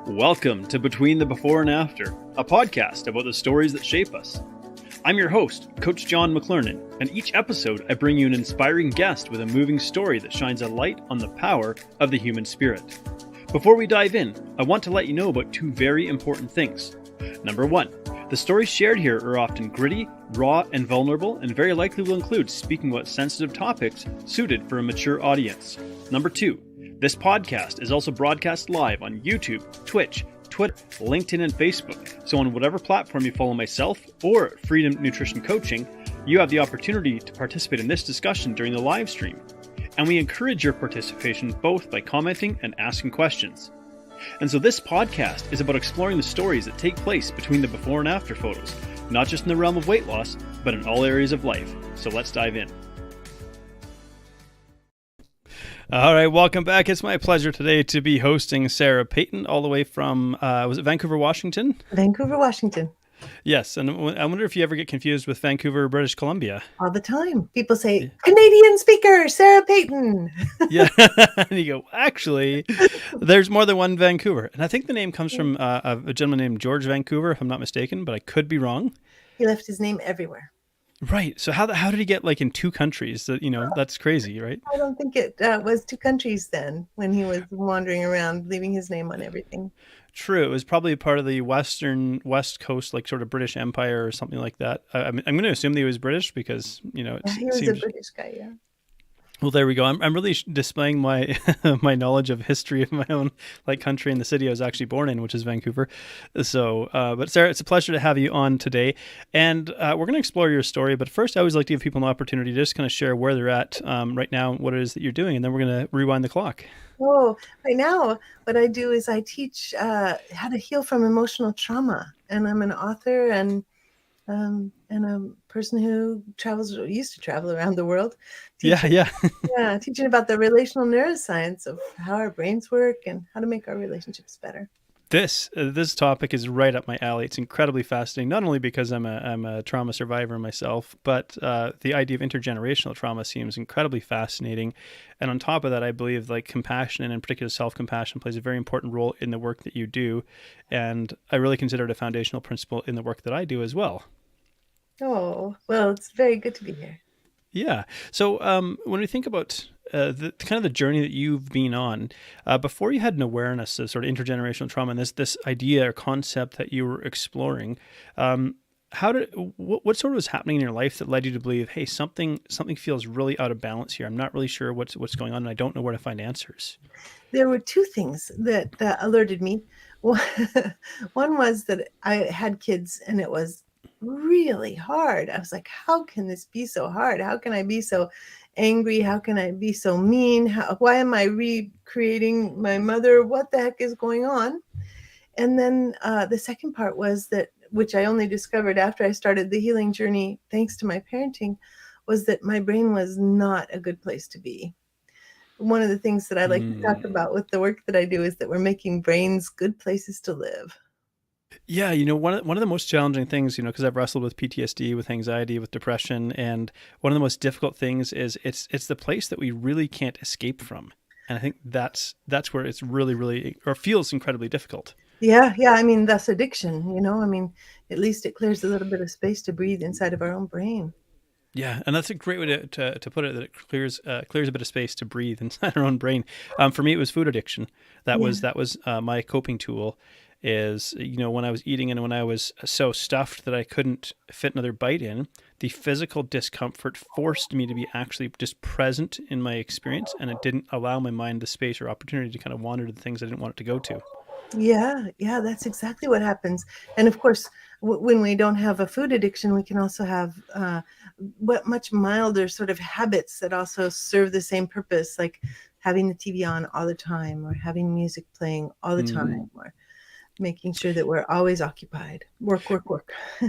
Welcome to Between the Before and After, a podcast about the stories that shape us. I'm your host, Coach John McLernan, and each episode I bring you an inspiring guest with a moving story that shines a light on the power of the human spirit. Before we dive in, I want to let you know about two very important things. Number one, the stories shared here are often gritty, raw, and vulnerable, and very likely will include speaking about sensitive topics suited for a mature audience. Number two, this podcast is also broadcast live on YouTube, Twitch, Twitter, LinkedIn, and Facebook. So on whatever platform you follow myself or Freedom Nutrition Coaching, you have the opportunity to participate in this discussion during the live stream. And we encourage your participation both by commenting and asking questions. And so this podcast is about exploring the stories that take place between the before and after photos, not just in the realm of weight loss, but in all areas of life. So let's dive in. All right, welcome back. It's my pleasure today to be hosting Sarah Peyton all the way from, was it Vancouver, Washington? Vancouver, Washington. Yes, and I wonder if you ever get confused with Vancouver, British Columbia. All the time. People say, Canadian speaker, Sarah Peyton. Yeah, and you go, actually, there's more than one Vancouver. And I think the name comes from a gentleman named George Vancouver, if I'm not mistaken, but I could be wrong. He left his name everywhere. Right. So how did he get like in two countries? That's crazy, right? I don't think it was two countries then when he was wandering around, leaving his name on everything. True. It was probably part of the West Coast, like sort of British Empire or something like that. I'm going to assume that he was British because, he was a British guy, yeah. Well, there we go. I'm really displaying my my knowledge of history of my own country and the city I was actually born in, which is Vancouver. So, but Sarah, it's a pleasure to have you on today, and we're going to explore your story. But first, I always like to give people an opportunity to just kind of share where they're at right now, what it is that you're doing, and then we're going to rewind the clock. Oh, right now, what I do is I teach how to heal from emotional trauma, and I'm an author and a person who used to travel around the world. Teaching about the relational neuroscience of how our brains work and how to make our relationships better. This topic is right up my alley. It's incredibly fascinating, not only because I'm a trauma survivor myself, but the idea of intergenerational trauma seems incredibly fascinating. And on top of that, I believe compassion, and in particular self-compassion, plays a very important role in the work that you do. And I really consider it a foundational principle in the work that I do as well. Oh, well, it's very good to be here. Yeah. So when we think about the journey that you've been on, before you had an awareness of sort of intergenerational trauma and this idea or concept that you were exploring, what sort of was happening in your life that led you to believe, hey, something feels really out of balance here. I'm not really sure what's going on, and I don't know where to find answers. There were two things that alerted me. One was that I had kids, and it was really hard. I was like, how can this be so hard? How can I be so angry? How can I be so mean? Why am I recreating my mother? What the heck is going on? And then the second part was that, which I only discovered after I started the healing journey, thanks to my parenting, was that my brain was not a good place to be. One of the things that I like to talk about with the work that I do is that we're making brains good places to live. Yeah, one of the most challenging things, because I've wrestled with PTSD, with anxiety, with depression, and one of the most difficult things is it's the place that we really can't escape from. And I think that's where it's really, really, or feels incredibly difficult. Yeah. I mean, that's addiction, at least it clears a little bit of space to breathe inside of our own brain. Yeah, and that's a great way to put it, that it clears a bit of space to breathe inside our own brain. For me, it was food addiction. That was my coping tool. Is, when I was eating and when I was so stuffed that I couldn't fit another bite in, the physical discomfort forced me to be actually just present in my experience, and it didn't allow my mind the space or opportunity to kind of wander to the things I didn't want it to go to. Yeah, that's exactly what happens. And of course, when we don't have a food addiction, we can also have much milder sort of habits that also serve the same purpose, like having the TV on all the time, or having music playing all the time, or making sure that we're always occupied. Work.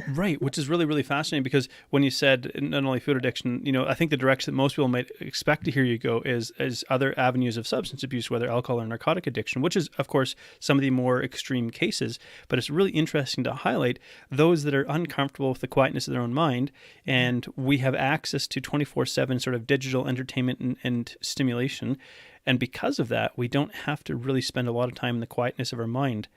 Right, which is really, really fascinating, because when you said not only food addiction, I think the direction that most people might expect to hear you go is other avenues of substance abuse, whether alcohol or narcotic addiction, which is, of course, some of the more extreme cases. But it's really interesting to highlight those that are uncomfortable with the quietness of their own mind, and we have access to 24/7 sort of digital entertainment and stimulation. And because of that, we don't have to really spend a lot of time in the quietness of our mind.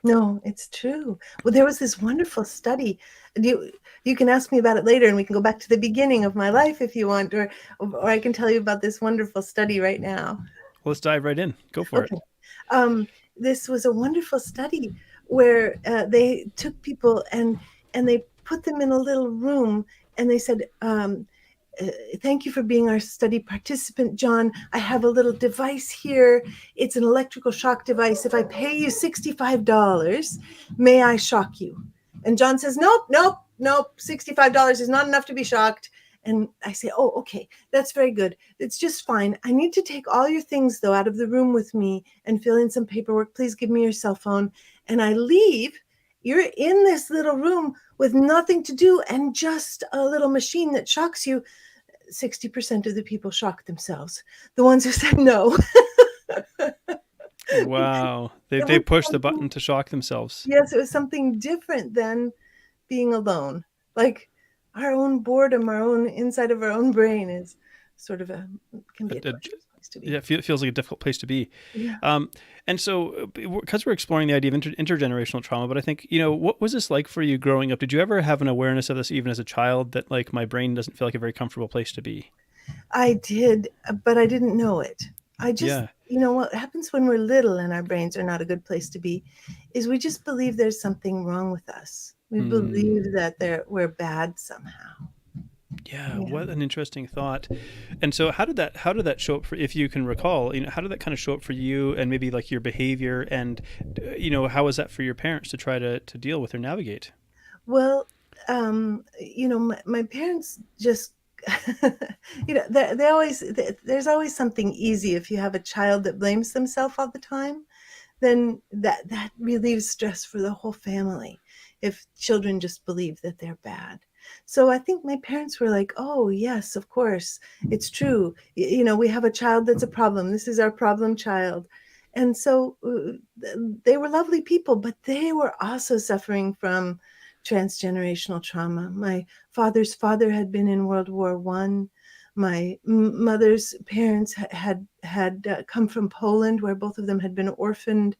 No, it's true. Well, there was this wonderful study. You can ask me about it later, and we can go back to the beginning of my life if you want, or I can tell you about this wonderful study right now. Let's dive right in. Go for it. Okay. This was a wonderful study where they took people and they put them in a little room, and they said, thank you for being our study participant, John. I have a little device here. It's an electrical shock device. If I pay you $65, may I shock you? And John says, nope, nope, nope. $65 is not enough to be shocked. And I say, oh, okay, that's very good. It's just fine. I need to take all your things, though, out of the room with me and fill in some paperwork. Please give me your cell phone. And I leave. You're in this little room with nothing to do and just a little machine that shocks you. 60% of the people shocked themselves. The ones who said no. Wow. They pushed the button to shock themselves. Yes, it was something different than being alone. Like our own boredom, our own inside of our own brain is sort of can be a dangerous place to be. Yeah, it feels like a difficult place to be. Yeah. And so, because we're exploring the idea of intergenerational trauma, but I think, what was this like for you growing up? Did you ever have an awareness of this even as a child, that like my brain doesn't feel like a very comfortable place to be? I did, but I didn't know it. I just, Yeah. What happens when we're little and our brains are not a good place to be is we just believe there's something wrong with us. We believe that we're bad somehow. Yeah, what an interesting thought. And so how did that show up for, if you can recall, how did that kind of show up for you, and maybe like your behavior, and how was that for your parents to try to deal with or navigate? Well, my parents just they always, there's always something easy. If you have a child that blames themselves all the time, then that relieves stress for the whole family. If children just believe that they're bad. So I think my parents were like, oh yes, of course, it's true. We have a child that's a problem. This is our problem child. And so they were lovely people, but they were also suffering from transgenerational trauma. My father's father had been in World War I. My mother's parents had come from Poland, where both of them had been orphaned.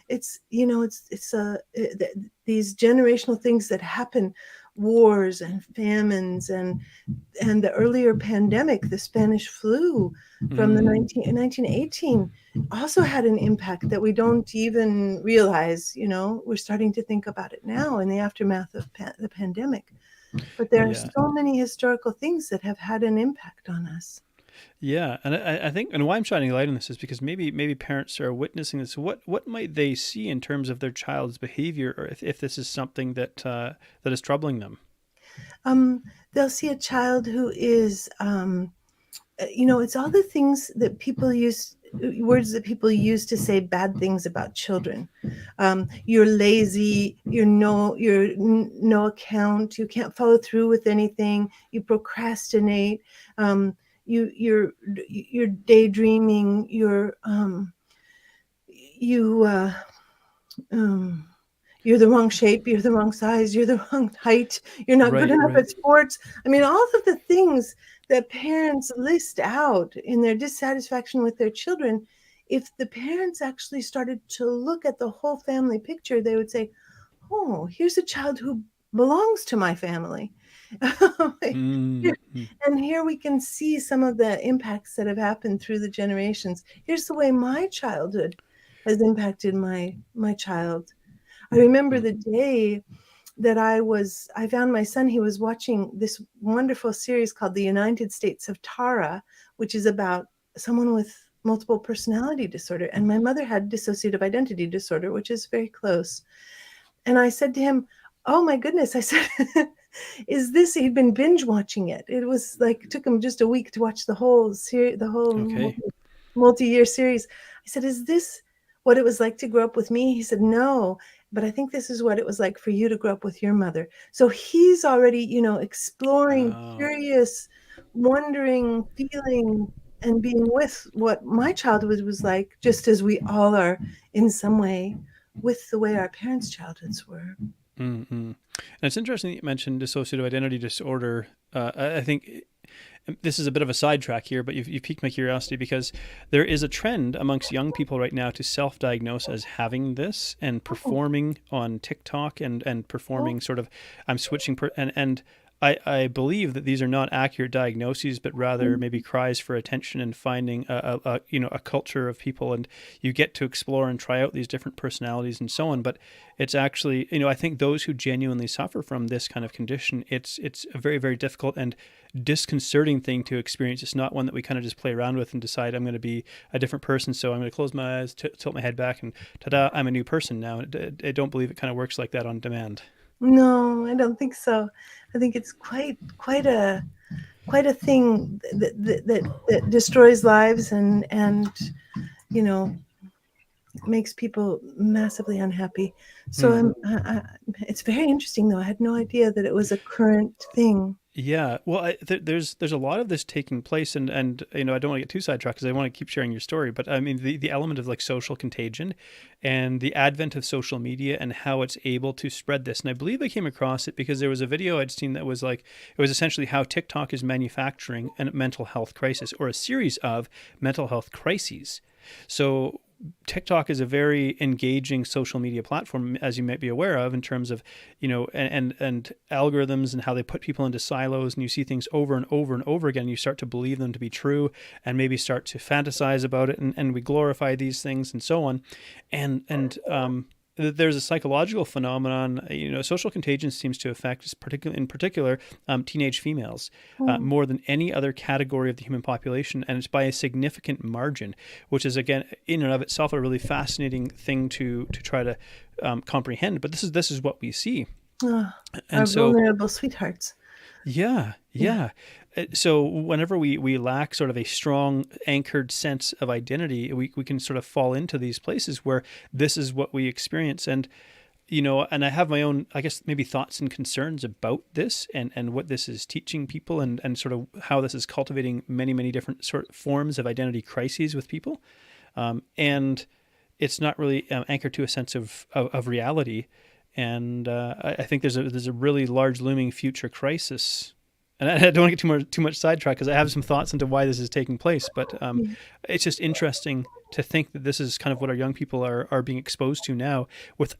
It's these generational things that happen, wars and famines and the earlier pandemic, the Spanish flu from the 1918, also had an impact that we don't even realize. We're starting to think about it now in the aftermath of the pandemic. But there are so many historical things that have had an impact on us. Yeah, and I think, and why I'm shining light on this is because maybe parents are witnessing this. What might they see in terms of their child's behavior, or if this is something that is troubling them? They'll see a child who is, it's all the things that words that people use to say bad things about children. You're lazy. You're no account. You can't follow through with anything. You procrastinate. You're daydreaming. You're the wrong shape, you're the wrong size, you're the wrong height, you're not good enough at sports. I mean, all of the things that parents list out in their dissatisfaction with their children, if the parents actually started to look at the whole family picture, they would say, oh, here's a child who belongs to my family. And here we can see some of the impacts that have happened through the generations. Here's the way my childhood has impacted my child. I remember the day that I found my son. He was watching this wonderful series called The United States of Tara, which is about someone with multiple personality disorder. And my mother had dissociative identity disorder, which is very close. And I said to him, oh my goodness, I said, is this, he'd been binge watching it. It was like, it took him just a week to watch the whole series, multi-year series. I said, is this what it was like to grow up with me? He said, no, but I think this is what it was like for you to grow up with your mother. So he's already, exploring, curious, wondering, feeling, and being with what my childhood was like, just as we all are in some way with the way our parents' childhoods were. And it's interesting that you mentioned dissociative identity disorder. I think This is a bit of a sidetrack here, but you've piqued my curiosity because there is a trend amongst young people right now to self-diagnose as having this and Oh, performing on TikTok and oh, performing sort of I'm switching and I believe that these are not accurate diagnoses, but rather maybe mm, cries for attention and finding a culture of people, and you get to explore and try out these different personalities and so on. But it's actually, I think those who genuinely suffer from this kind of condition, it's a very, very difficult and disconcerting thing to experience. It's not one that we kind of just play around with and decide I'm going to be a different person, so I'm going to close my eyes, tilt my head back, and ta-da, I'm a new person now. I don't believe it kind of works like that on demand. no, I don't think so. I think it's quite a thing that destroys lives and you know makes people massively unhappy. So Hmm. it's very interesting though. I had no idea that it was a current thing. Yeah, well, there's a lot of this taking place, and I don't want to get too sidetracked because I want to keep sharing your story. But I mean, the element of like social contagion, and the advent of social media and how it's able to spread this. And I believe I came across it because there was a video I'd seen that was like it was essentially how TikTok is manufacturing a mental health crisis or a series of mental health crises. So TikTok is a very engaging social media platform, as you might be aware of, in terms of, and algorithms and how they put people into silos, and you see things over and over and over again. You start to believe them to be true, and maybe start to fantasize about it, and we glorify these things and so on, and there's a psychological phenomenon. Social contagion seems to affect, in particular, teenage females Oh, more than any other category of the human population, and it's by a significant margin, which is again in and of itself a really fascinating thing to try to comprehend. But this is what we see, oh, our and so vulnerable sweethearts. yeah, Yeah. yeah. So whenever we lack sort of a strong anchored sense of identity, we can sort of fall into these places where this is what we experience. And I have my own, I guess, maybe thoughts and concerns about this and what this is teaching people, and sort of how this is cultivating many, many different sort of forms of identity crises with people. And it's not really anchored to a sense of reality. And I think there's a really large looming future crisis. And I don't want to get too much sidetracked because I have some thoughts into why this is taking place. But Yeah. it's just interesting to think that this is kind of what our young people are being exposed to now, with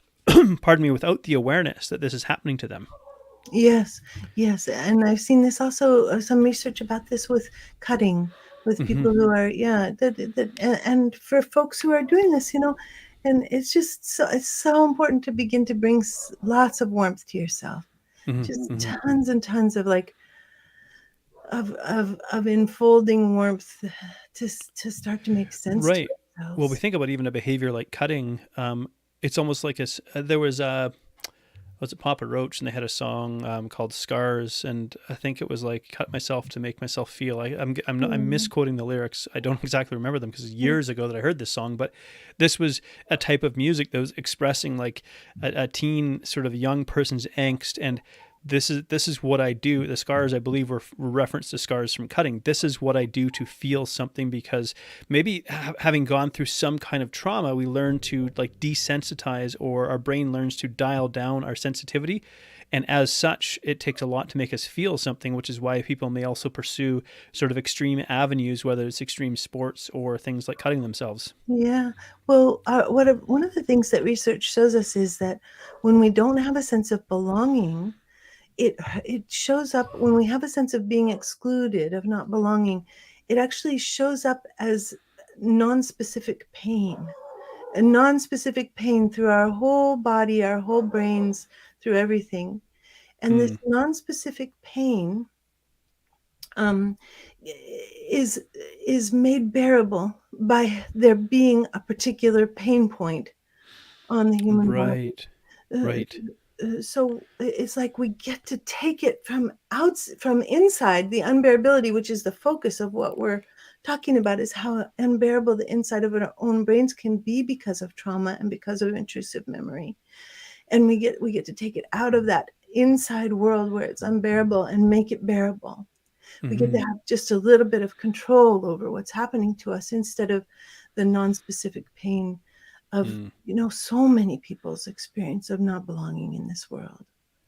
pardon me, without the awareness that this is happening to them. Yes, yes, and I've seen this also, some research about this with cutting, with Hmm. people who are, yeah, and for folks who are doing this, and it's so important to begin to bring lots of warmth to yourself, Hmm. just Hmm. tons and tons of like of enfolding warmth to start to make sense to Right. Well, we ourselves. think about even a behavior like cutting. It's almost like there was was it Papa Roach, and they had a song called "Scars," and I think it was like "cut myself to make myself feel." I'm Mm, misquoting the lyrics. I don't exactly remember them because it's mm, years ago that I heard this song. But this was a type of music that was expressing like a teen sort of young person's angst, and this is what I do. The scars, I believe, were referenced to scars from cutting. This is what I do to feel something because maybe having gone through some kind of trauma, we learn to like desensitize, or our brain learns to dial down our sensitivity. And as such, it takes a lot to make us feel something, which is why people may also pursue sort of extreme avenues, whether it's extreme sports or things like cutting themselves. yeah. Well, one of the things that research shows us is that when we don't have a sense of belonging, it shows up when we have a sense of being excluded, of not belonging. It actually shows up as non-specific pain, a non-specific pain through our whole body, our whole brains, through everything. And this Mm, non-specific pain um, is is made bearable by there being a particular pain point on the human body. right, Uh, right. so it's like we get to take it from inside the unbearability, which is the focus of what we're talking about, is how unbearable the inside of our own brains can be because of trauma and because of intrusive memory. And we get to take it out of that inside world where it's unbearable and make it bearable. We get to Hmm. have just a little bit of control over what's happening to us instead of the non-specific pain of Mm. so many people's experience of not belonging in this world.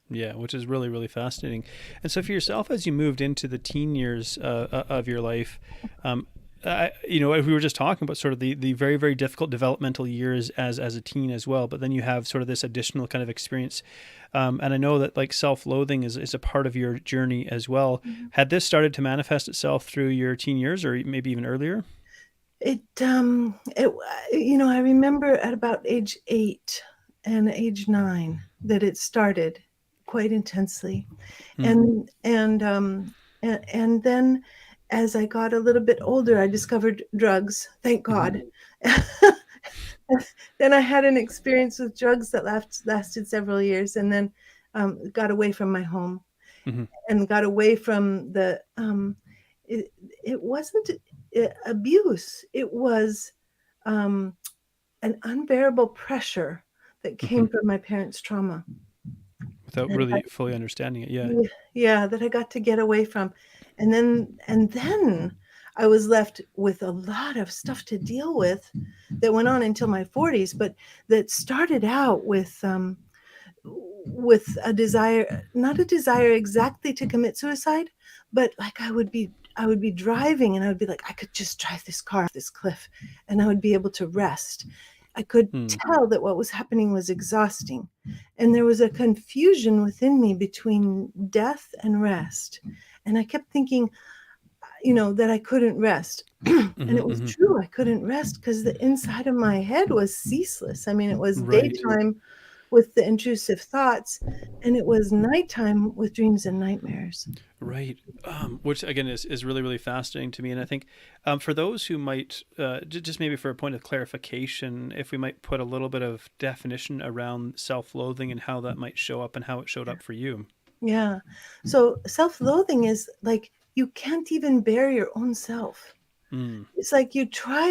Yeah, which is really, really fascinating. And so, for yourself, as you moved into the teen years of your life, um, we were just talking about sort of the very, very difficult developmental years as a teen as well. But then you have sort of this additional kind of experience. And I know that like self-loathing is a part of your journey as well. Mhm. Had this started to manifest itself through your teen years or maybe even earlier? I remember at about age 8 and age 9 that it started quite intensely. Mm. And then as I got a little bit older, I discovered drugs, thank Mm-hmm. God. Then I had an experience with drugs that lasted several years, and then got away from my home Mm-hmm. and got away from it, it wasn't abuse. It was um, an unbearable pressure that Mm-hmm. came from my parents' trauma. Without That really fully understanding it. Yeah. yeah, that I got to get away from. And then I was left with a lot of stuff to deal with that went on until my 40s, but that started out with a desire, not a desire exactly to commit suicide, but like I would be driving and I would be like, I could just drive this car off this cliff and I would be able to rest. I could Mm. tell that what was happening was exhausting. And there was a confusion within me between death and rest. And I kept thinking, that I couldn't rest. And Mm-hmm. it was Mm-hmm. true. I couldn't rest because the inside of my head was ceaseless. I mean, it was Right. daytime with the intrusive thoughts, and it was nighttime with dreams and nightmares. Right. Which again is really, really fascinating to me. And I think for those who might, just maybe for a point of clarification, if we might put a little bit of definition around self-loathing and how that might show up and how it showed up for you. Yeah. So self-loathing is like you can't even bear your own self. Mm. It's like you try,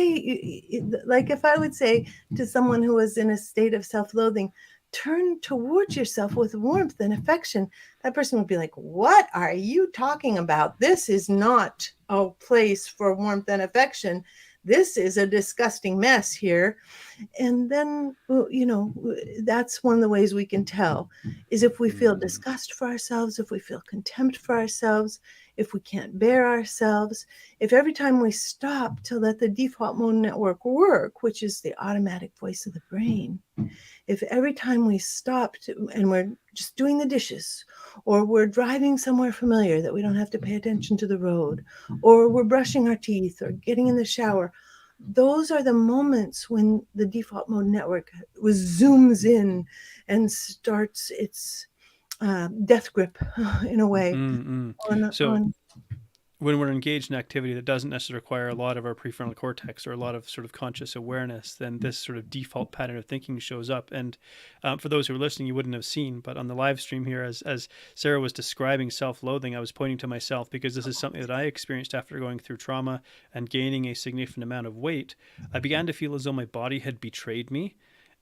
like if I would say to someone who was in a state of self-loathing, turn towards yourself with warmth and affection, that person would be like, what are you talking about? This is not a place for warmth and affection. This is a disgusting mess here. And then, that's one of the ways we can tell is if we feel Mm. disgust for ourselves, if we feel contempt for ourselves, if we can't bear ourselves, if every time we stop to let the default mode network work, which is the automatic voice of the brain, if every time we stop and we're just doing the dishes, or we're driving somewhere familiar that we don't have to pay attention to the road, or we're brushing our teeth or getting in the shower, those are the moments when the default mode network zooms in and starts its death grip in a way Mm-mm. So on when we're engaged in activity that doesn't necessarily require a lot of our prefrontal cortex or a lot of sort of conscious awareness, then this sort of default pattern of thinking shows up. And for those who are listening, you wouldn't have seen, but on the live stream here, as Sarah was describing self-loathing, I was pointing to myself because this is something that I experienced after going through trauma and gaining a significant amount of weight. I began to feel as though my body had betrayed me,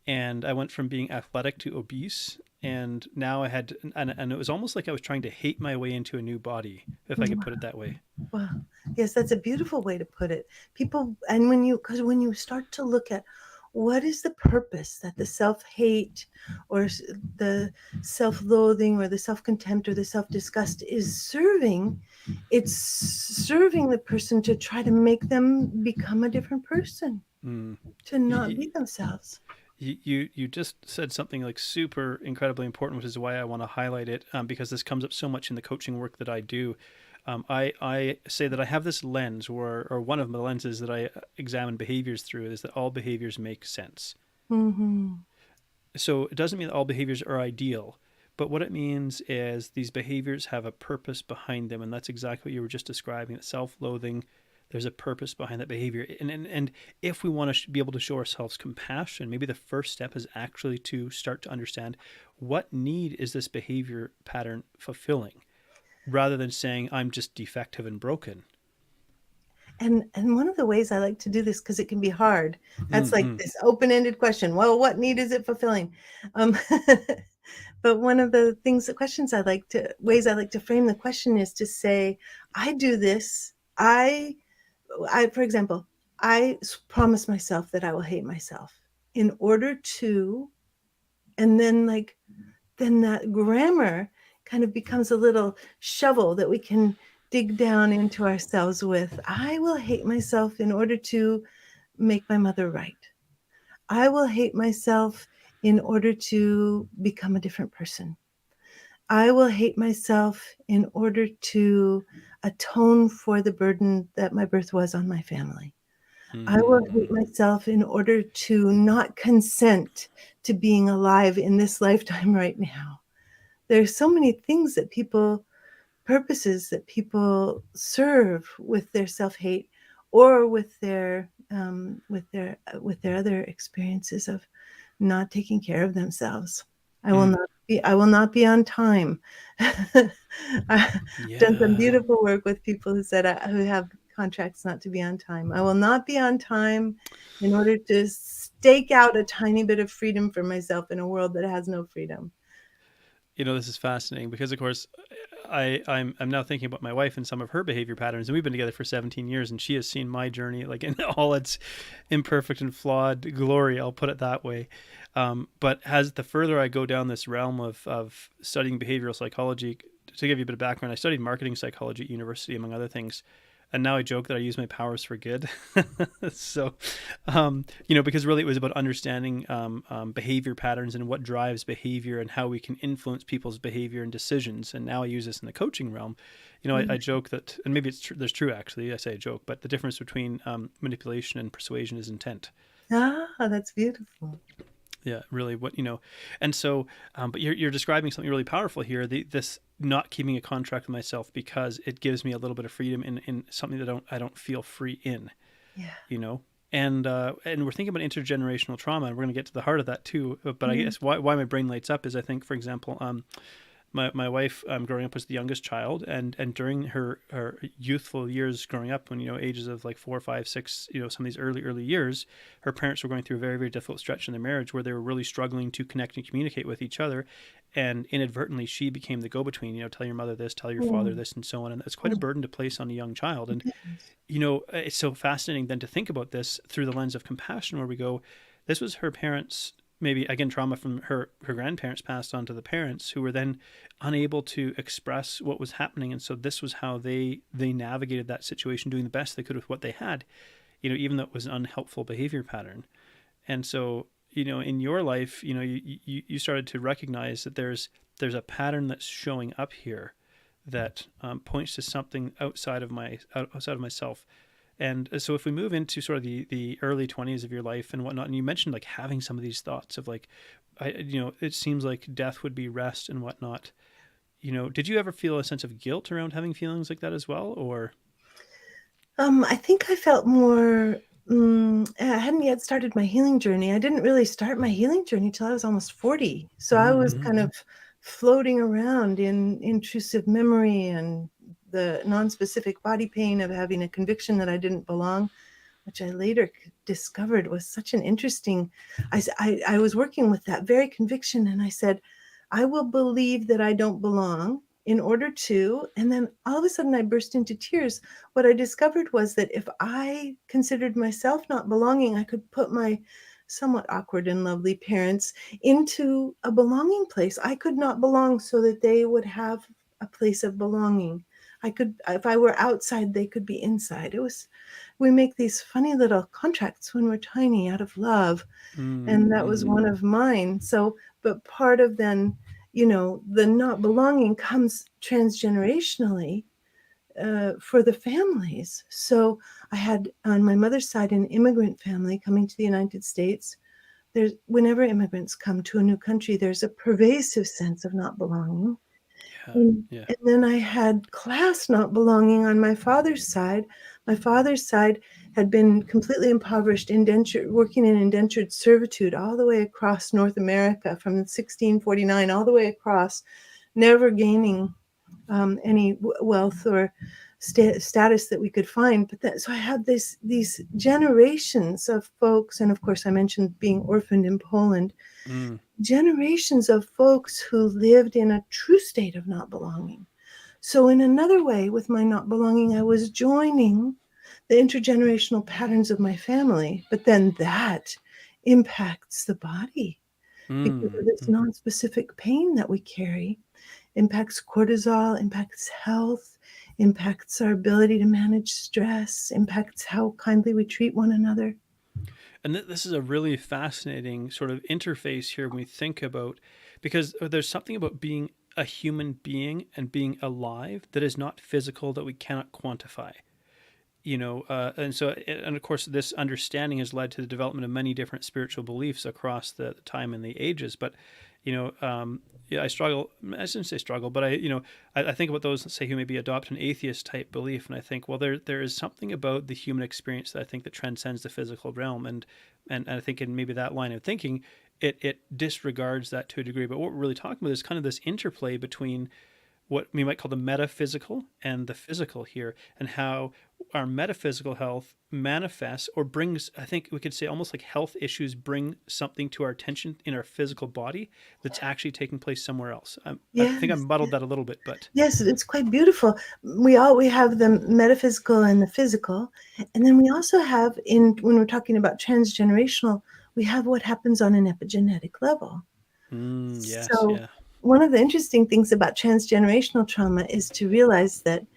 and I went from being athletic to obese. And now and it was almost like I was trying to hate my way into a new body, if I could put it that way. Wow. Yes, that's a beautiful way to put it. People, and when you start to look at what is the purpose that the self-hate or the self-loathing or the self-contempt or the self-disgust is serving, it's serving the person to try to make them become a different person, Mm. to not You, be themselves. you just said something like super incredibly important, which is why I want to highlight it, because this comes up so much in the coaching work that I do. I say that I have this lens, or one of the lenses that I examine behaviors through is that all behaviors make sense. Mm-hmm. So it doesn't mean that all behaviors are ideal, but what it means is these behaviors have a purpose behind them, and that's exactly what you were just describing. That self-loathing, there's a purpose behind that behavior, and if we want to be able to show ourselves compassion, maybe the first step is actually to start to understand what need is this behavior pattern fulfilling, rather than saying I'm just defective and broken. And one of the ways I like to do this, because it can be hard, that's like Mm-hmm. this open-ended question. Well, what need is it fulfilling? Um, but one of the ways I like to frame the question is to say, I do this. For example, promise myself that I will hate myself in order to, and then like then that grammar kind of becomes a little shovel that we can dig down into ourselves with. I will hate myself in order to make my mother right. I will hate myself in order to become a different person. I will hate myself in order to atone for the burden that my birth was on my family. I will hate myself in order to not consent to being alive in this lifetime right now. There's so many things that people, purposes that people serve with their self-hate or with their other experiences of not taking care of themselves. I will not be on time. I've done some beautiful work with people who said who have contracts not to be on time. I will not be on time in order to stake out a tiny bit of freedom for myself in a world that has no freedom. This is fascinating because, of course, I'm now thinking about my wife and some of her behavior patterns, and we've been together for 17 years, and she has seen my journey like in all its imperfect and flawed glory. I'll put it that way. But as the further I go down this realm of studying behavioral psychology, to give you a bit of background, I studied marketing psychology at university, among other things. And now I joke that I use my powers for good. So, because really it was about understanding behavior patterns and what drives behavior and how we can influence people's behavior and decisions. And now I use this in the coaching realm. I joke that, and maybe there's true actually, I say a joke, but the difference between manipulation and persuasion is intent. Ah, that's beautiful. Yeah, really. And so, but you're describing something really powerful here. This not keeping a contract with myself because it gives me a little bit of freedom in something that I don't feel free in. Yeah. And we're thinking about intergenerational trauma, and we're going to get to the heart of that too. But I guess why my brain lights up is I think, for example, my wife growing up was the youngest child, and during her youthful years growing up, when ages of like 4, 5, 6, some of these early years, her parents were going through a very, very difficult stretch in their marriage where they were really struggling to connect and communicate with each other, and inadvertently she became the go-between. Tell your mother this, tell your father this, and so on. And it's quite a burden to place on a young child. And it's so fascinating then to think about this through the lens of compassion, where we go, this was her parents. Maybe again trauma from her grandparents passed on to the parents, who were then unable to express what was happening, and so this was how they navigated that situation, doing the best they could with what they had, even though it was an unhelpful behavior pattern. And so in your life, you started to recognize that there's a pattern that's showing up here that points to something outside of myself. And so if we move into sort of the early 20s of your life and whatnot, and you mentioned like having some of these thoughts of like, it seems like death would be rest and whatnot. Did you ever feel a sense of guilt around having feelings like that as well? Or? I think I felt more, I hadn't yet started my healing journey. I didn't really start my healing journey till I was almost 40. So I was kind of floating around in intrusive memory and the non-specific body pain of having a conviction that I didn't belong, which I later discovered was such an interesting, I was working with that very conviction, and I said, I will believe that I don't belong in order to, and then all of a sudden I burst into tears. What I discovered was that if I considered myself not belonging, I could put my somewhat awkward and lovely parents into a belonging place. I could not belong so that they would have a place of belonging. I could, if I were outside, they could be inside. We make these funny little contracts when we're tiny out of love. And that was one of mine. So, but part of then, the not belonging comes transgenerationally for the families. So I had on my mother's side an immigrant family coming to the United States. Whenever immigrants come to a new country, there's a pervasive sense of not belonging. And then I had class not belonging on my father's side. My father's side had been completely impoverished, working in indentured servitude all the way across North America from 1649 all the way across, never gaining any wealth or status that we could find. So I had these generations of folks, and of course I mentioned being orphaned in Poland, generations of folks who lived in a true state of not belonging. So in another way, with my not belonging, I was joining the intergenerational patterns of my family, but then that impacts the body. because of this Mm-hmm. non-specific pain that we carry. Impacts cortisol, impacts health, impacts our ability to manage stress, impacts how kindly we treat one another. And this is a really fascinating sort of interface here when we think about, because there's something about being a human being and being alive that is not physical, that we cannot quantify. And of course, this understanding has led to the development of many different spiritual beliefs across the time and the ages. But yeah, I struggle. I shouldn't say struggle, but I think about those, say, who maybe adopt an atheist type belief, and I think, well, there is something about the human experience that I think that transcends the physical realm, and I think in maybe that line of thinking, it disregards that to a degree. But what we're really talking about is kind of this interplay between what we might call the metaphysical and the physical here, and how our metaphysical health manifests or brings, I think we could say, almost like health issues bring something to our attention in our physical body that's actually taking place somewhere else. I think I Yes, muddled that a little bit, but yes, it's quite beautiful. We have the metaphysical and the physical, and then we also have, in when we're talking about transgenerational, we have what happens on an epigenetic level. yes, So yeah, one of the interesting things about transgenerational trauma is to realize that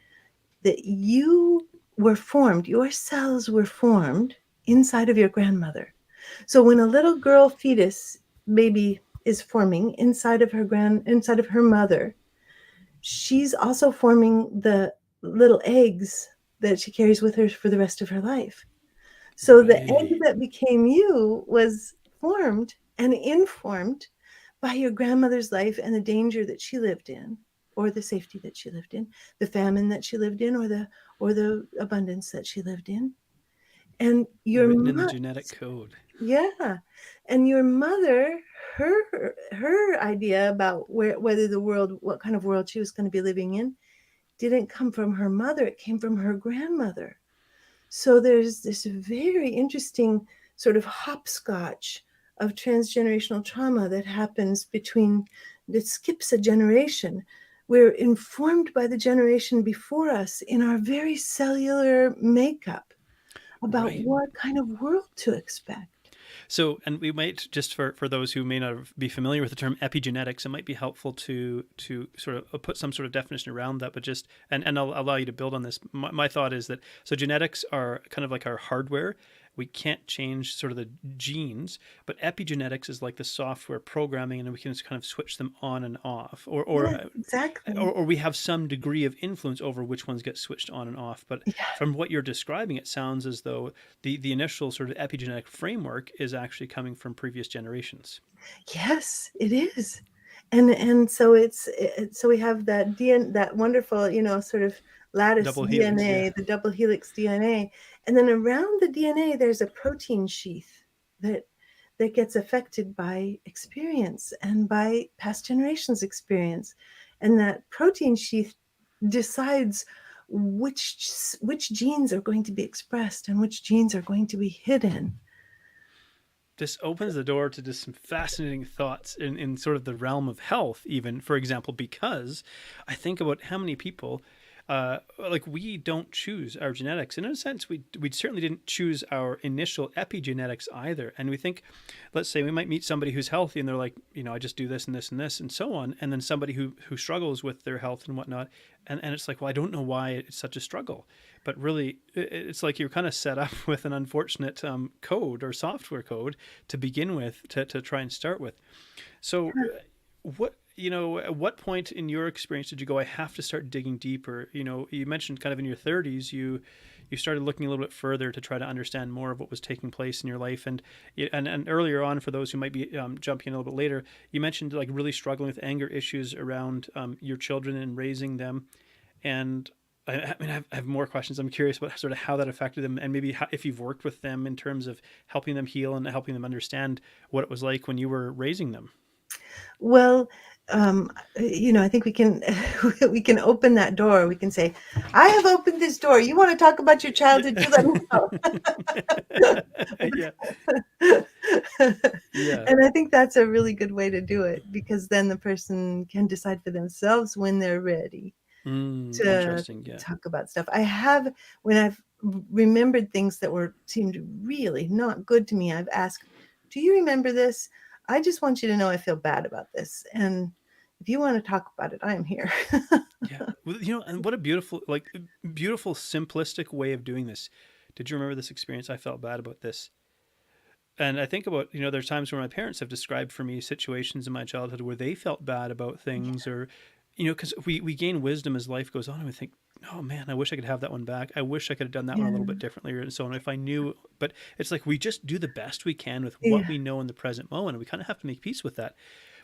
you were formed, your cells were formed inside of your grandmother. So when a little girl fetus baby is forming inside of her mother, she's also forming the little eggs that she carries with her for the rest of her life. So the egg right. that became you was formed and informed by your grandmother's life and the danger that she lived in, or the safety that she lived in, the famine that she lived in, or the abundance that she lived in. And your Written in the genetic code. yeah, and your mother, her idea about whether the world, what kind of world she was going to be living in, didn't come from her mother. It came from her grandmother. So there's this very interesting sort of hopscotch of transgenerational trauma that happens that skips a generation. We're informed by the generation before us in our very cellular makeup about Right. what kind of world to expect. So, and we might, just for those who may not be familiar with the term epigenetics, it might be helpful to sort of put some sort of definition around that. But just and I'll allow you to build on this. My thought is that, so genetics are kind of like our hardware. We can't change sort of the genes, but epigenetics is like the software programming, and we can just kind of switch them on and off, Yes, exactly. or we have some degree of influence over which ones get switched on and off. But Yeah. from what you're describing, it sounds as though the initial sort of epigenetic framework is actually coming from previous generations. Yes, it is. And so so we have that wonderful, sort of lattice Double helix, yeah. DNA, the double helix DNA, and then around the DNA there's a protein sheath that gets affected by experience and by past generations' experience, and that protein sheath decides which genes are going to be expressed and which genes are going to be hidden. This opens the door to just some fascinating thoughts in sort of the realm of health, even, for example, because I think about how many people, like, we don't choose our genetics. And in a sense, we certainly didn't choose our initial epigenetics either. And we think, let's say we might meet somebody who's healthy and they're like, I just do this and this and this and so on. And then somebody who struggles with their health and whatnot. And it's like, well, I don't know why it's such a struggle. But really, it's like you're kind of set up with an unfortunate code or software code to begin with, to try and start with. So, at what point in your experience did you go, I have to start digging deeper? You mentioned kind of in your 30s, you started looking a little bit further to try to understand more of what was taking place in your life. And earlier on, for those who might be jumping in a little bit later, you mentioned like really struggling with anger issues around your children and raising them. And I have more questions. I'm curious about sort of how that affected them, and maybe if you've worked with them in terms of helping them heal and helping them understand what it was like when you were raising them. Well, I think we can we can open that door. We can say, "I have opened this door. You want to talk about your childhood? You let me Yeah, know." yeah. And I think that's a really good way to do it, because then the person can decide for themselves when they're ready to Interesting. Yeah. talk about stuff. When I've remembered things that seemed really not good to me, I've asked, "Do you remember this? I just want you to know I feel bad about this. And if you want to talk about it, I am here. Yeah. Well, you know, and what a beautiful, like, beautiful, simplistic way of doing this. Did you remember this experience? I felt bad about this. And I think about, you know, there's times where my parents have described for me situations in my childhood where they felt bad about things, or, you know, because we gain wisdom as life goes on, and we think, oh man, I wish I could have that one back. I wish I could have done that one a little bit Yeah. differently, and so on. If I knew, but it's like we just do the best we can with what Yeah. we know in the present moment, and we kind of have to make peace with that.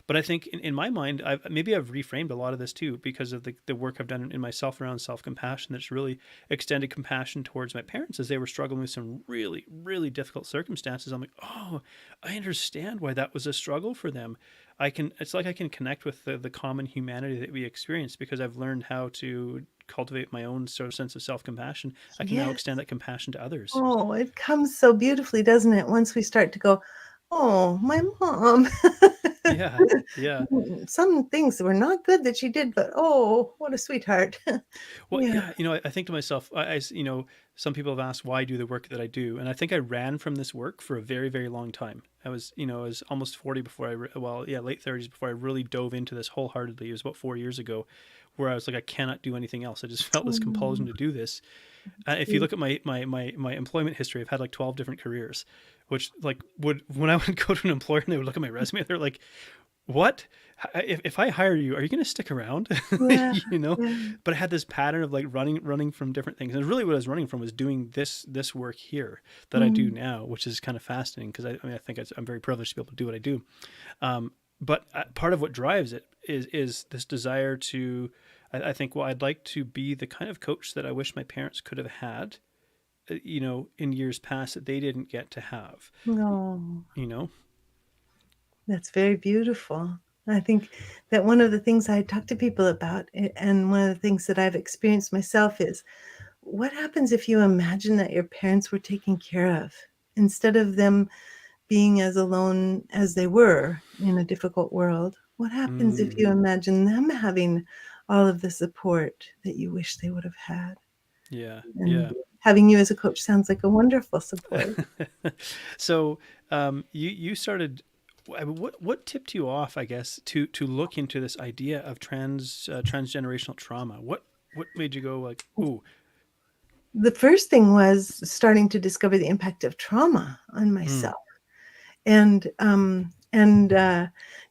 But I think in my mind, maybe I've reframed a lot of this too because of the work I've done in myself around self-compassion. That's really extended compassion towards my parents as they were struggling with some really, really difficult circumstances. I'm like, oh, I understand why that was a struggle for them. It's like I can connect with the common humanity that we experience because I've learned how to cultivate my own sort of sense of self-compassion. I can now extend Yes. that compassion to others. Oh, it comes so beautifully, doesn't it? Once we start to go, oh, my mom. Yeah. Yeah. Some things were not good that she did, but oh, what a sweetheart. Well, Yeah. yeah, you know, I think to myself, you know, some people have asked why I do the work that I do, and I think I ran from this work for a very, very long time. I was, you know, I was almost 40 before well, yeah, late 30s before I really dove into this wholeheartedly. It was about 4 years ago, where I was like, I cannot do anything else. I just felt this compulsion Oh, to do this. If you sweet. look at my employment history, I've had like 12 different careers, which like would when I would go to an employer and they would look at my resume, they're like, what? If I hire you, are you going to stick around? Yeah. You know, Yeah. but I had this pattern of like running from different things, and really what I was running from was doing this work here that I do Mm. now, which is kind of fascinating because I mean I think I'm very privileged to be able to do what I do. But part of what drives it is this desire to, I think, well, I'd like to be the kind of coach that I wish my parents could have had, you know, in years past that they didn't get to have, Oh, you know. that's very beautiful. I think that one of the things I talk to people about, and one of the things that I've experienced myself is what happens if you imagine that your parents were taken care of instead of them being as alone as they were in a difficult world? What happens if Mm, you imagine them having all of the support that you wish they would have had? yeah, And yeah. having you as a coach sounds like a wonderful support. So you started. What tipped you off, I guess, to look into this idea of transgenerational trauma? What made you go like, ooh, The first thing was starting to discover the impact of trauma on mm, myself. And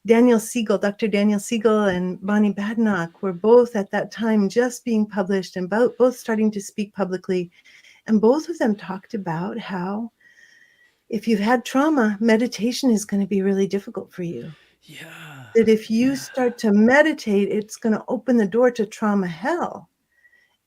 Daniel Siegel, Dr. Daniel Siegel and Bonnie Badenoch were both at that time just being published and both starting to speak publicly. And both of them talked about how if you've had trauma, meditation is going to be really difficult for you. yeah, That if you yeah, start to meditate, it's going to open the door to trauma hell.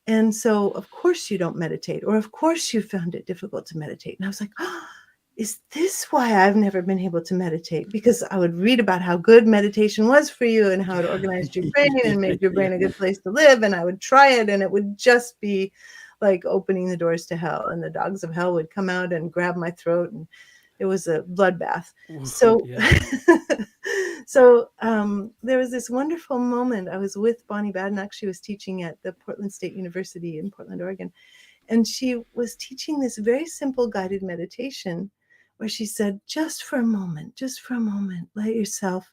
And so, of course, you don't meditate, or of course, you found it difficult to meditate. And I was like, oh, is this why I've never been able to meditate? Because I would read about how good meditation was for you and how it organized your brain yeah, and made your yeah. brain a good place to live. And I would try it, and it would just be like opening the doors to hell. And the dogs of hell would come out and grab my throat. And it was a bloodbath. Ooh, So, yeah. there was this wonderful moment. I was with Bonnie Badenoch. She was teaching at the Portland State University in Portland, Oregon. And she was teaching this very simple guided meditation where she said, just for a moment, let yourself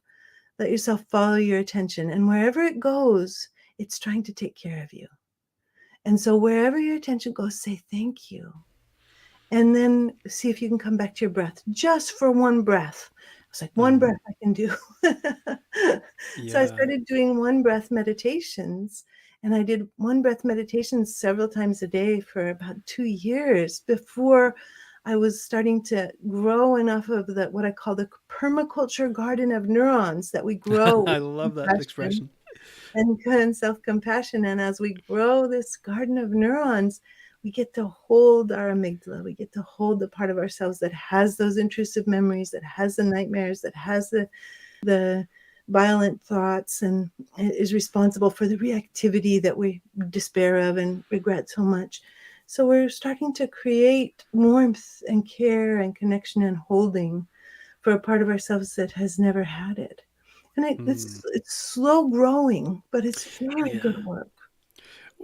follow your attention. And wherever it goes, it's trying to take care of you. And so wherever your attention goes, say thank you. And then see if you can come back to your breath just for one breath. I was like, one Mm, breath I can do. So I yeah. started doing one breath meditations. And I did one breath meditations several times a day for about 2 years before I was starting to grow enough of the what I call the permaculture garden of neurons that we grow I with love that compassion expression. and self-compassion. And as we grow this garden of neurons, we get to hold our amygdala. We get to hold the part of ourselves that has those intrusive memories, that has the nightmares, that has the violent thoughts, and is responsible for the reactivity that we despair of and regret so much. So we're starting to create warmth and care and connection and holding for a part of ourselves that has never had it. And Mm, it's slow growing, but it's very yeah. good work.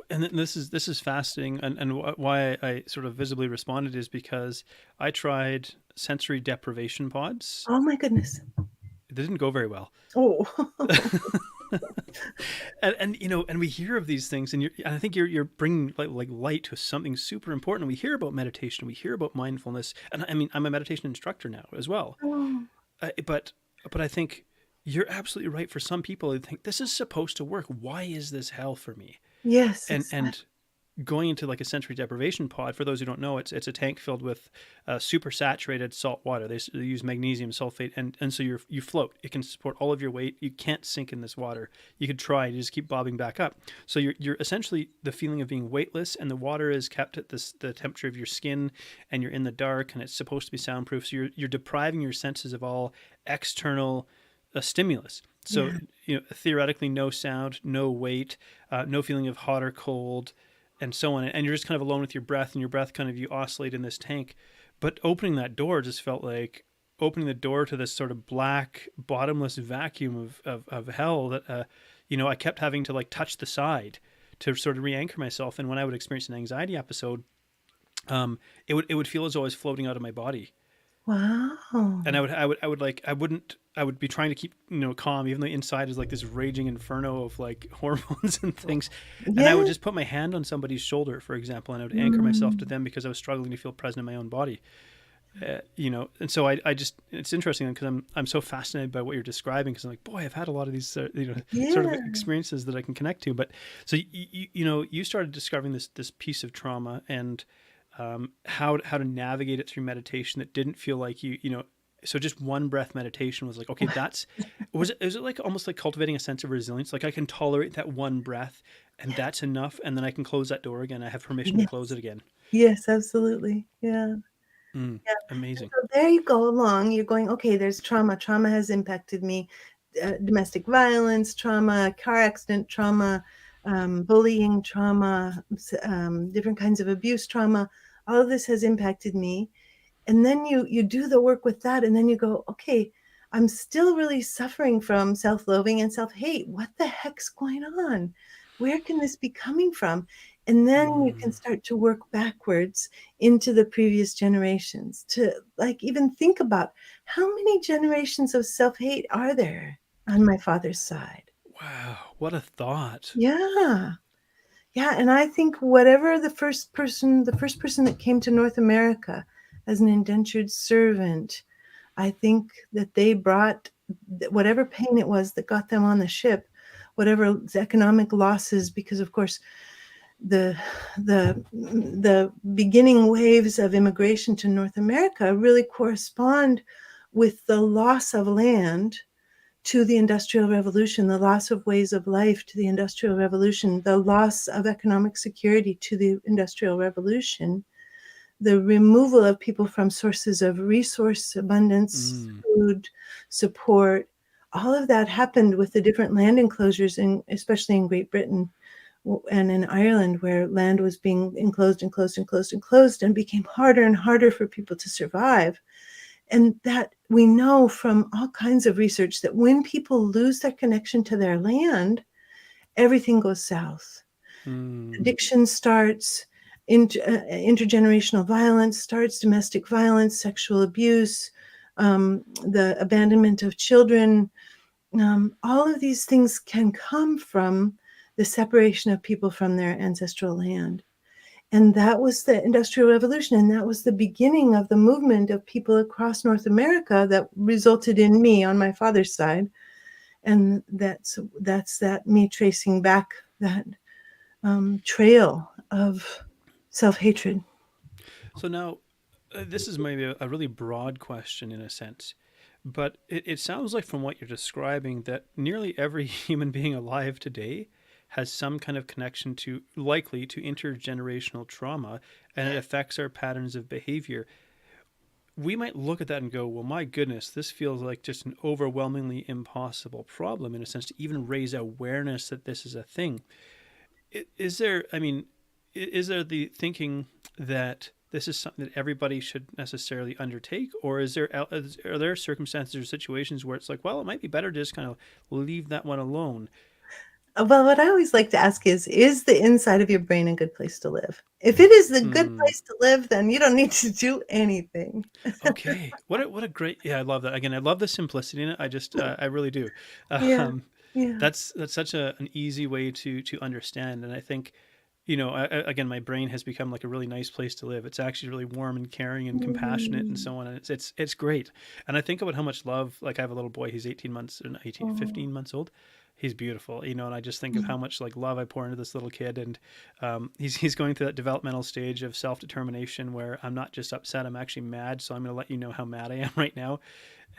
And this is fascinating, and why I sort of visibly responded is because I tried sensory deprivation pods. Oh my goodness. It didn't go very well. Oh. And you know, and we hear of these things, and I think you're bringing like light to something super important. We hear about meditation, we hear about mindfulness, and I mean, I'm a meditation instructor now as well. Oh. But I think you're absolutely right. For some people, they think this is supposed to work. Why is this hell for me? Yes, exactly. And going into like a sensory deprivation pod, for those who don't know, it's a tank filled with super saturated salt water. They use magnesium sulfate, and so you float. It can support all of your weight. You can't sink in this water. You could try, you just keep bobbing back up. So you're essentially the feeling of being weightless, and the water is kept at the temperature of your skin, and you're in the dark, and it's supposed to be soundproof. So you're depriving your senses of all external stimulus. So Yeah. you know, theoretically, no sound, no weight, no feeling of hot or cold, and so on. And you're just kind of alone with your breath, and your breath kind of, you oscillate in this tank. But opening that door just felt like opening the door to this sort of black, bottomless vacuum of hell that, you know, I kept having to like touch the side to sort of re-anchor myself. And when I would experience an anxiety episode, it would feel as though I was floating out of my body. And Wow. I would be trying to keep, you know, calm, even though inside is like this raging inferno of like hormones and things. And I would Yes. just put my hand on somebody's shoulder, for example, and I would anchor myself to Mm. them because I was struggling to feel present in my own body. You know, and so I just, it's interesting because I'm so fascinated by what you're describing, because I'm like, boy, I've had a lot of these you know, sort of Yeah. experiences that I can connect to. But so you know, you started discovering this piece of trauma, and how to navigate it through meditation that didn't feel like you know. So just one breath meditation was like, okay, that's, is it like almost like cultivating a sense of resilience? Like I can tolerate that one breath, and that's enough, and then I can close that door again. I have permission to close Yes. it again. Yes, absolutely. Yeah. Mm, Yeah. And amazing. so there you go along. You're going, okay, there's trauma. Trauma has impacted me. Domestic violence, trauma, car accident, trauma, bullying, trauma, different kinds of abuse, trauma. All of this has impacted me. And then you do the work with that, and then you go, okay, I'm still really suffering from self-loathing and self-hate. What the heck's going on? Where can this be coming from? And then you can Mm. start to work backwards into the previous generations to like even think about how many generations of self-hate are there on my father's side. Wow, what a thought. Yeah. Yeah, and I think whatever the first person that came to North America as an indentured servant, I think that they brought whatever pain it was that got them on the ship, whatever economic losses, because of course the the beginning waves of immigration to North America really correspond with the loss of land to the Industrial Revolution, the loss of ways of life to the Industrial Revolution, the loss of economic security to the Industrial Revolution, the removal of people from sources of resource abundance, Mm. food, support. All of that happened with the different land enclosures, especially in Great Britain and in Ireland, where land was being enclosed and closed and closed and closed, and became harder and harder for people to survive. And that we know from all kinds of research that when people lose their connection to their land, everything goes south. Mm. Addiction starts, intergenerational violence starts, domestic violence, sexual abuse, the abandonment of children. All of these things can come from the separation of people from their ancestral land. And that was the Industrial Revolution, and that was the beginning of the movement of people across North America that resulted in me on my father's side. And that's that me tracing back that trail of self-hatred. So now, this is maybe a really broad question in a sense, but it sounds like from what you're describing that nearly every human being alive today has some kind of connection to, likely to, intergenerational trauma, and it affects our patterns of behavior. We might look at that and go, well, my goodness, this feels like just an overwhelmingly impossible problem in a sense to even raise awareness that this is a thing. Is there, I mean, is there the thinking that this is something that everybody should necessarily undertake, or are there circumstances or situations where it's like, well, it might be better to just kind of leave that one alone? Well, what I always like to ask is the inside of your brain a good place to live? If it is the good Hmm. place to live, then you don't need to do anything. Okay. What a great, yeah, I love that. Again, I love the simplicity in it. I just, I really do. Yeah, Um, yeah. that's such an easy way to understand. And I think, again, my brain has become like a really nice place to live. It's actually really warm and caring and compassionate and Mm. so on. And it's great. And I think about how much love, like I have a little boy, he's 18 months, 18, Oh, 15 months old. He's beautiful, and I just think of mm. how much like love I pour into this little kid. And he's going through that developmental stage of self-determination where I'm not just upset, I'm actually mad. So I'm going to let you know how mad I am right now.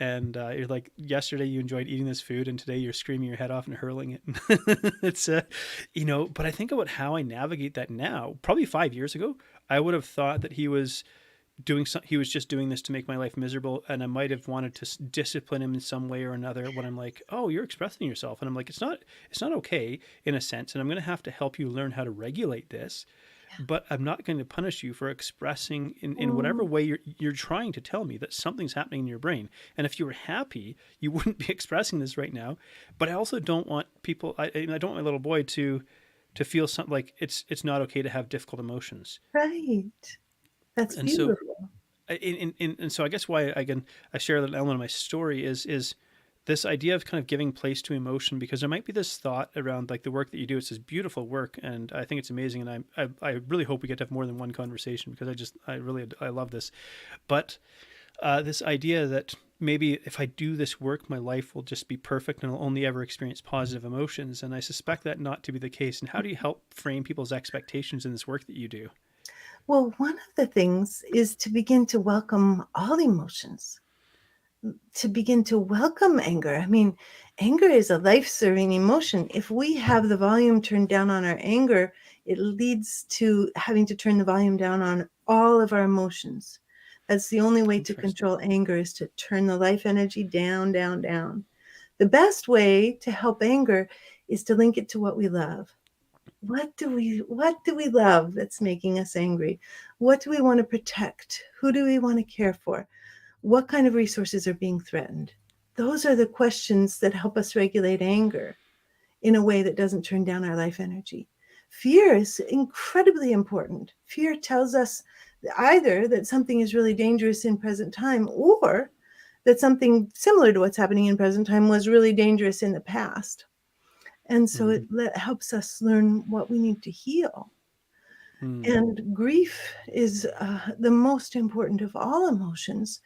And you're like, yesterday you enjoyed eating this food, and today you're screaming your head off and hurling it. It's but I think about how I navigate that now. Probably 5 years ago, I would have thought that he was just doing this to make my life miserable, and I might have wanted to discipline him in some way or another. When I'm like, oh, you're expressing yourself, and I'm like, it's not okay in a sense, and I'm going to have to help you learn how to regulate this, but I'm not going to punish you for expressing in whatever Mm. way you're trying to tell me that something's happening in your brain. And if you were happy, you wouldn't be expressing this right now. But I also don't want people. I don't want my little boy to feel something like it's not okay to have difficult emotions. Right. That's And so beautiful. and so I guess why I share that element of my story is this idea of kind of giving place to emotion, because there might be this thought around like the work that you do. It's this beautiful work, and I think it's amazing. And I really hope we get to have more than one conversation, because I love this. But this idea that maybe if I do this work, my life will just be perfect and I'll only ever experience positive emotions. And I suspect that not to be the case. And how do you help frame people's expectations in this work that you do? Well, one of the things is to begin to welcome all emotions, to begin to welcome anger. I mean, anger is a life-serving emotion. If we have the volume turned down on our anger, it leads to having to turn the volume down on all of our emotions. That's the only way to Interesting. control anger, is to turn the life energy down, down, down. The best way to help anger is to link it to what we love. What do we love that's making us angry? What do we want to protect? Who do we want to care for? What kind of resources are being threatened? Those are the questions that help us regulate anger in a way that doesn't turn down our life energy. Fear is incredibly important. Fear tells us either that something is really dangerous in present time, or that something similar to what's happening in present time was really dangerous in the past. And so it Mm-hmm. helps us learn what we need to heal. Mm. And grief is the most important of all emotions.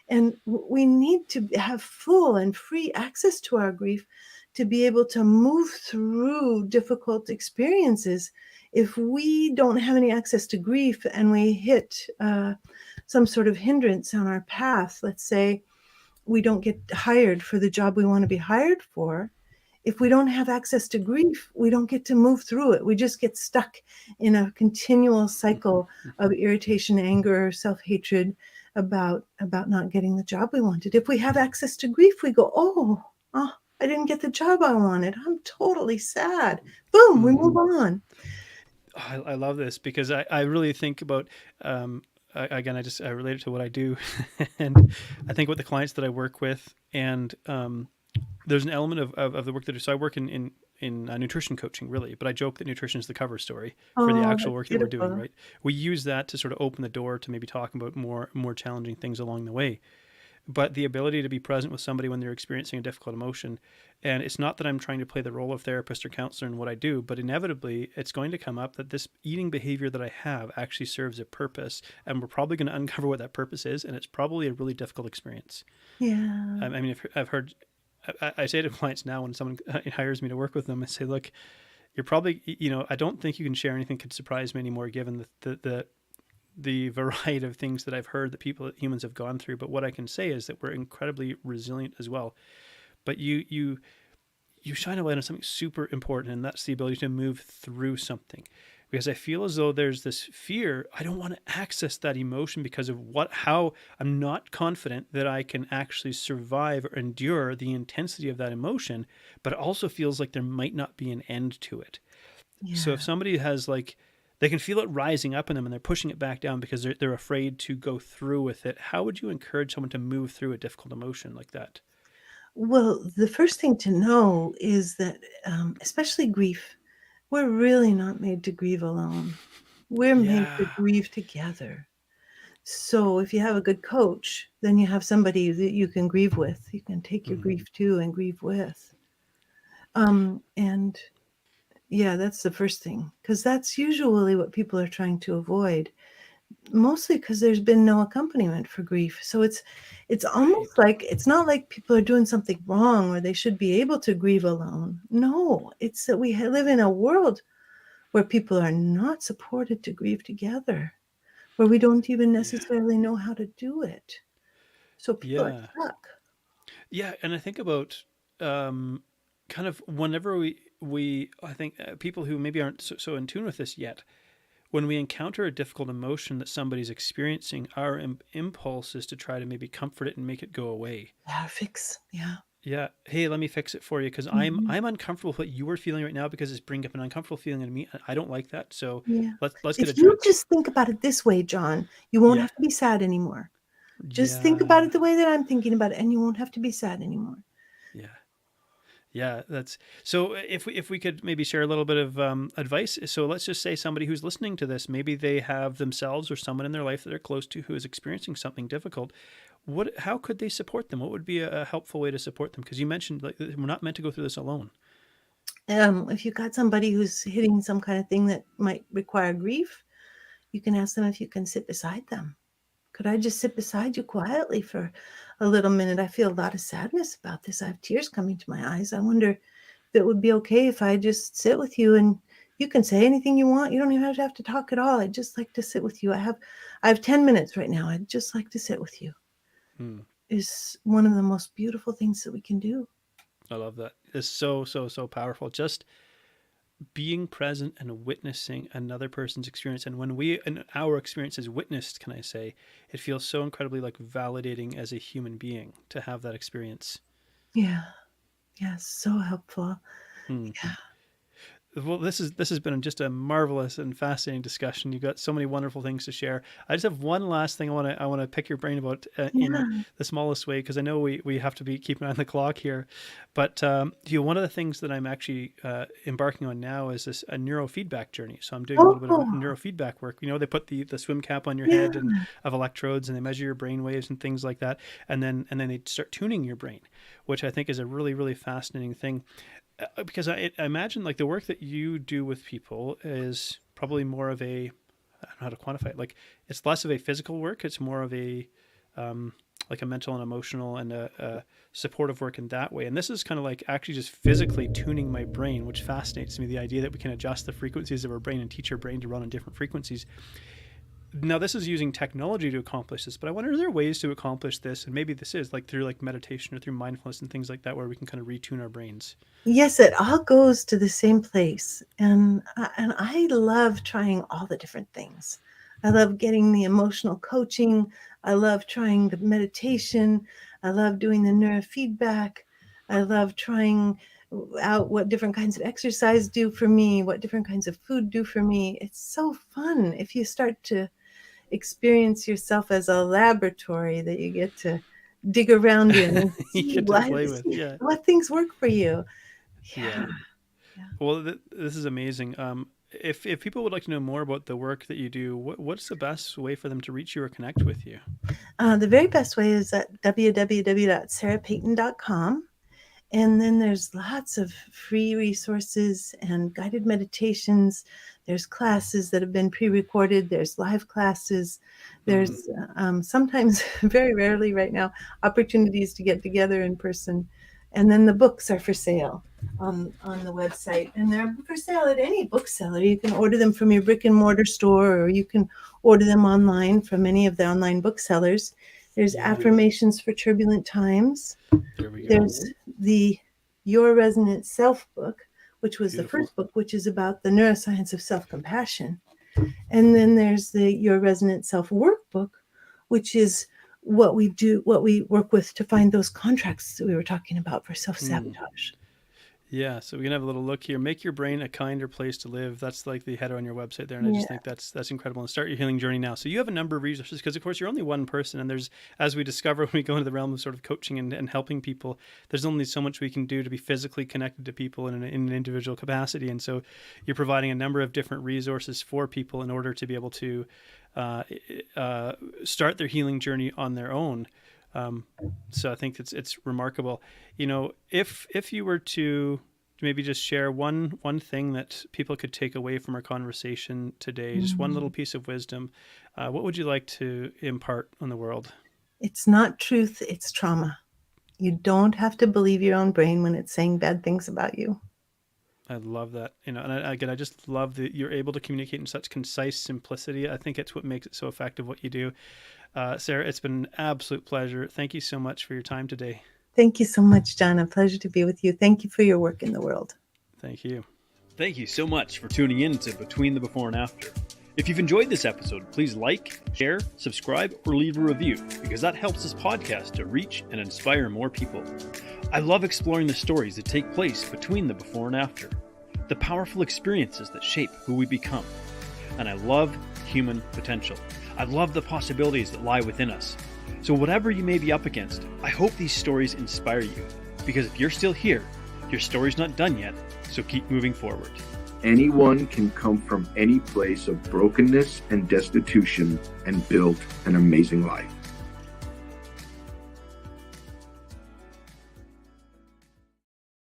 And we need to have full and free access to our grief to be able to move through difficult experiences. If we don't have any access to grief and we hit some sort of hindrance on our path, let's say we don't get hired for the job we want to be hired for, if we don't have access to grief, we don't get to move through it. We just get stuck in a continual cycle of irritation, anger, self-hatred about not getting the job we wanted. If we have access to grief, we go, oh, I didn't get the job I wanted. I'm totally sad. Boom, we Mm-hmm. move on. I love this because I really think about again I relate it to what I do and I think about the clients that I work with, and there's an element of the work that I do. So I work in nutrition coaching, really, but I joke that nutrition is the cover story for the Oh, actual that's work that we're doing, beautiful. right? We use that to sort of open the door to maybe talk about more challenging things along the way. But the ability to be present with somebody when they're experiencing a difficult emotion, and it's not that I'm trying to play the role of therapist or counselor in what I do, but inevitably it's going to come up that this eating behavior that I have actually serves a purpose, and we're probably going to uncover what that purpose is, and it's probably a really difficult experience. Yeah. I mean, if I've heard, I say to clients now when someone hires me to work with them, I say, look, you're probably, I don't think you can share anything that could surprise me anymore, given the variety of things that I've heard that humans have gone through. But what I can say is that we're incredibly resilient as well. But you shine a light on something super important, and that's the ability to move through something. Because I feel as though there's this fear. I don't want to access that emotion because of how I'm not confident that I can actually survive or endure the intensity of that emotion, but it also feels like there might not be an end to it. So if Yeah. somebody has like, they can feel it rising up in them and they're pushing it back down because they're afraid to go through with it, how would you encourage someone to move through a difficult emotion like that? Well, the first thing to know is that, especially grief, we're really not made to grieve alone. We're made to Yeah. grieve together. So if you have a good coach, then you have somebody that you can grieve with. You can take your Mm. grief to and grieve with. And yeah, that's the first thing, because that's usually what people are trying to avoid, mostly because there's been no accompaniment for grief. So it's almost Right. like, it's not like people are doing something wrong or they should be able to grieve alone. No, it's that we live in a world where people are not supported to grieve together, where we don't even Yeah. necessarily know how to do it. So people are Yeah. stuck. Yeah, and I think about um, kind of whenever we I think people who maybe aren't so in tune with this yet, when we encounter a difficult emotion that somebody's experiencing, our impulse is to try to maybe comfort it and make it go away. Yeah, fix. Yeah. Yeah, hey, let me fix it for you because Mhm. I'm uncomfortable with what you are feeling right now because it's bringing up an uncomfortable feeling in me. I don't like that, so Yeah. let's get If a you drink. just think about it this way, John, you won't Yeah, have to be sad anymore. Just think about yeah, it the way that I'm thinking about it, and you won't have to be sad anymore. yeah. Yeah, that's so. If we could maybe share a little bit of advice. So let's just say somebody who's listening to this, maybe they have themselves or someone in their life that they're close to who is experiencing something difficult. How could they support them? What would be a helpful way to support them? Because you mentioned like we're not meant to go through this alone. If you've got somebody who's hitting some kind of thing that might require grief, you can ask them if you can sit beside them. Could I just sit beside you quietly for a little minute? I feel a lot of sadness about this. I have tears coming to my eyes. I wonder if it would be okay if I just sit with you, and you can say anything you want. You don't even have to talk at all. I'd just like to sit with you. I have 10 minutes right now. I'd just like to sit with you. Hmm. Is one of the most beautiful things that we can do. I love that. It's so powerful. Just being present and witnessing another person's experience, and when our experience is witnessed, can I say, it feels so incredibly like validating as a human being to have that experience. Yeah. Yeah. So helpful. Hmm. Yeah. Well, this has been just a marvelous and fascinating discussion. You've got so many wonderful things to share. I just have one last thing I want to pick your brain about in Yeah. the smallest way because I know we have to be keeping an eye on the clock here. But one of the things that I'm actually embarking on now is this a neurofeedback journey. So I'm doing a little bit of Oh, neurofeedback work. They put the swim cap on your head and yeah. of electrodes, and they measure your brain waves and things like that, and then they start tuning your brain, which I think is a really fascinating thing because I imagine like the work that you do with people is probably more of a I don't know how to quantify it. Like it's less of a physical work; it's more of a like a mental and emotional and a supportive work in that way. And this is kind of like actually just physically tuning my brain, which fascinates me. The idea that we can adjust the frequencies of our brain and teach our brain to run on different frequencies. Now this is using technology to accomplish this, but I wonder are there ways to accomplish this, and maybe this is like through like meditation or through mindfulness and things like that, where we can kind of retune our brains. Yes, it all goes to the same place, and I love trying all the different things. I love getting the emotional coaching. I love trying the meditation. I love doing the neurofeedback. I love trying out what different kinds of exercise do for me, what different kinds of food do for me. It's so fun if you start to experience yourself as a laboratory that you get to dig around in and You see get to play with, yeah, what things work for you. Yeah, yeah. yeah. Well, this is amazing. If people would like to know more about the work that you do, what's the best way for them to reach you or connect with you? The very best way is at www.sarahpeyton.com. And then there's lots of free resources and guided meditations. There's classes that have been pre-recorded. There's live classes. Hmm. There's sometimes, very rarely right now, opportunities to get together in person. And then the books are for sale on the website. And they're for sale at any bookseller. You can order them from your brick and mortar store, or you can order them online from any of the online booksellers. There's Yeah, Affirmations for Turbulent Times. there we go. There's the Your Resonant Self book, which was the Beautiful. first book, which is about the neuroscience of self-compassion. And then there's the Your Resonant Self workbook, which is what we work with to find those contracts that we were talking about for Hmm. self-sabotage. Yeah, so we can have a little look here. Make your brain a kinder place to live. That's like the header on your website there, and I just think that's incredible. And start your healing journey now. So you have a number of resources because, of course, you're only one person, and there's, as we discover when we go into the realm of sort of coaching and helping people, there's only so much we can do to be physically connected to people in an individual capacity. And so you're providing a number of different resources for people in order to be able to start their healing journey on their own. So I think it's remarkable. If you were to maybe just share one thing that people could take away from our conversation today, just one little piece of wisdom, what would you like to impart on the world? It's not truth, it's trauma. You don't have to believe your own brain when it's saying bad things about you. I love that. And I just love that you're able to communicate in such concise simplicity. I think it's what makes it so effective, what you do. Sarah, it's been an absolute pleasure. Thank you so much for your time today. Thank you so much, John. A pleasure to be with you. Thank you for your work in the world. Thank you. Thank you so much for tuning in to Between the Before and After. If you've enjoyed this episode, please like, share, subscribe, or leave a review, because that helps this podcast to reach and inspire more people. I love exploring the stories that take place between the before and after, the powerful experiences that shape who we become. And I love human potential. I love the possibilities that lie within us. So whatever you may be up against, I hope these stories inspire you, because if you're still here, your story's not done yet, so keep moving forward. Anyone can come from any place of brokenness and destitution and build an amazing life.